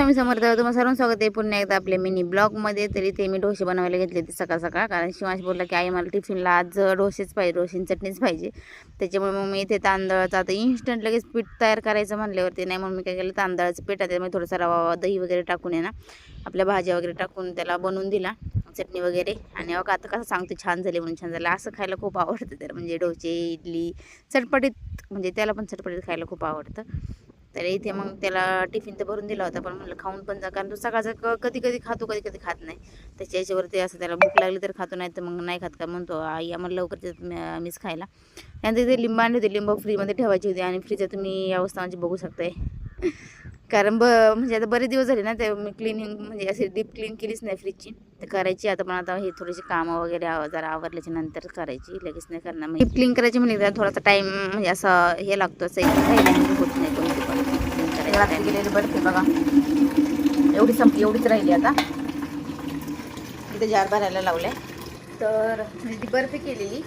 स्वामी समर्थ. तुम्हाला सर्वांचं स्वागत आहे पुन्हा एकदा आपल्या मिनी ब्लॉगमध्ये. तरी ते मी डोसे बनवायला घेतले ते सकाळ सकाळ, कारण शिवांश बोलला की आई मला टिफिनला आज डोसेच पाहिजे, डोशीन चटणीच पाहिजे. त्याच्यामुळे मग मी इथे तांदळाचं आता इन्स्टंट लगेच पीठ तयार करायचं म्हणल्यावरती नाही, म्हणून मी काय केलं, तांदळाचं पीठ त्याच्यामध्ये थोडासा रवा, दही वगैरे टाकून आहे ना, आपल्या भाज्या वगैरे टाकून त्याला बनवून दिला, चटणी वगैरे. आणि अगं आता कसं सांगतो, छान झाले म्हणून छान झालं. असं खायला खूप आवडतं त्याला, म्हणजे डोसे, इडली चटपटीत, म्हणजे त्याला पण चटपटीत खायला खूप आवडतं. तर इथे मग त्याला टिफिन तर भरून दिला होता, पण म्हणलं खाऊन पण जा, कारण तो सकाळचं कधी कधी खातो, कधी कधी खात नाही. त्याच्या याच्यावरती असं त्याला भूक लागली तर खातो, नाही तर मग नाही खात. का म्हणतो आई आम्हाला लवकर मीच खायला. त्यानंतर इथे लिंब आणले होते, लिंब फ्रीमध्ये ठेवायची होती, आणि फ्रीजर तुम्ही अवस्था माझी बघू शकताय. कारण म्हणजे आता बरेच दिवस झाले ना, ते मी क्लिनिंग म्हणजे असे डीप क्लीन केलीच नाही फ्रीजची, तर करायची आता. पण आता हे थोडीशी कामं वगैरे जरा आवरल्याच्या नंतर करायची, लगेच नाही करणार. मग डीप क्लीन करायची म्हणजे थोडासा टाईम म्हणजे असं हे लागतो, असं होत नाही कोणती पण क्लीन करायची. गेलेली बर्फी बघा, एवढीच राहिली आता. इथे जार भरायला लावले, तर म्हणजे ती बर्फी केलेली,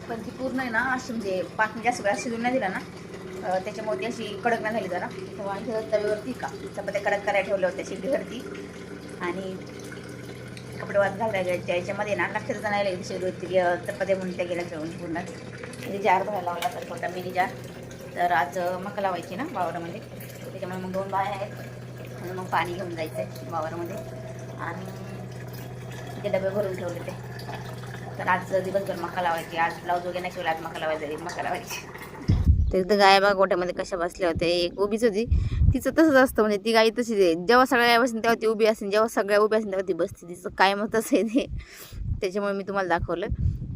पण ती पूर्ण आहे ना अशी, म्हणजे पाक जास्त वेळा शिजून नाही दिला ना, त्याच्यामुळे ती अशी कडक नाही झाली जरा. तेव्हा इथं तव्यावरती का चपात्या कडक करायला ठेवल्या होत्या शिडीवरती, आणि कपडे वाद घालायच्या याच्यामध्ये ना लक्षात नाही लागली शिडीवरती चपात्या म्हणून त्या गेल्या ठेवून पूर्ण. म्हणजे जार भरायला लावला तर छोटा मिनी जार. तर आज मका लावायची ना वावरामध्ये, त्याच्यामुळे मग 2 बाया आहेत, आणि मग पाणी घेऊन जायचं आहे वावरामध्ये, आणि ते डबे भरून ठेवले ते. तर आज दिवसभर मका लावायची, आज ब्लाऊज वगैरे नाही शिवला, आज मका लावायचं, मका लावायची. तर इथं गाय बघा गोट्यामध्ये कशा बसल्या होत्या. एक उभीच होती, तिचं तसंच असतं, म्हणजे ती गाई तशीच आहे, जेव्हा सगळ्या गाय बसतील तेव्हा ती उभी असेल, जेव्हा सगळ्या उभ्या असेल तेव्हा ती बसते, तिचं काय मग तसं आहे ते. त्याच्यामुळे मी तुम्हाला दाखवलं.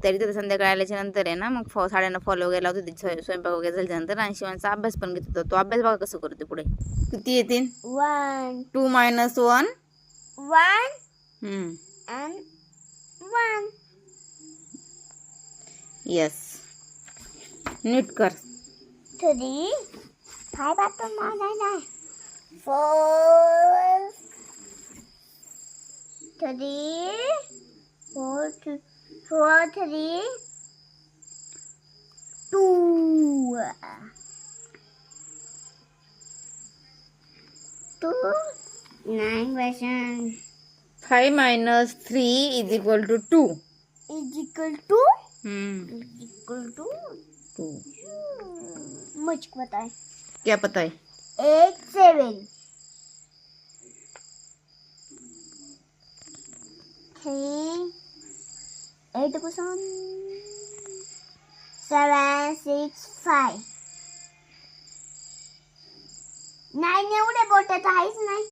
तरी तर संध्याकाळी आल्याच्या नंतर आहे ना, मग 7:30 फॉलो वगैरे लावतो, तिथे स्वयंपाक वगैरे झाल्यानंतर, आणि शिवांचा अभ्यास पण घेत होता. तो अभ्यास बघा कसं करते पुढे. किती येतील? 1 2 - 1 1 and 1. येस, नीट कर. 3 5 button 9 4 3 4 3 2 9 version 5 - 3 = 2. is equal to 2. मुझको पता है. क्या पता है? 8 7 3 8 percent 7 6 5 9 एवढे बोटात आहेच नाही.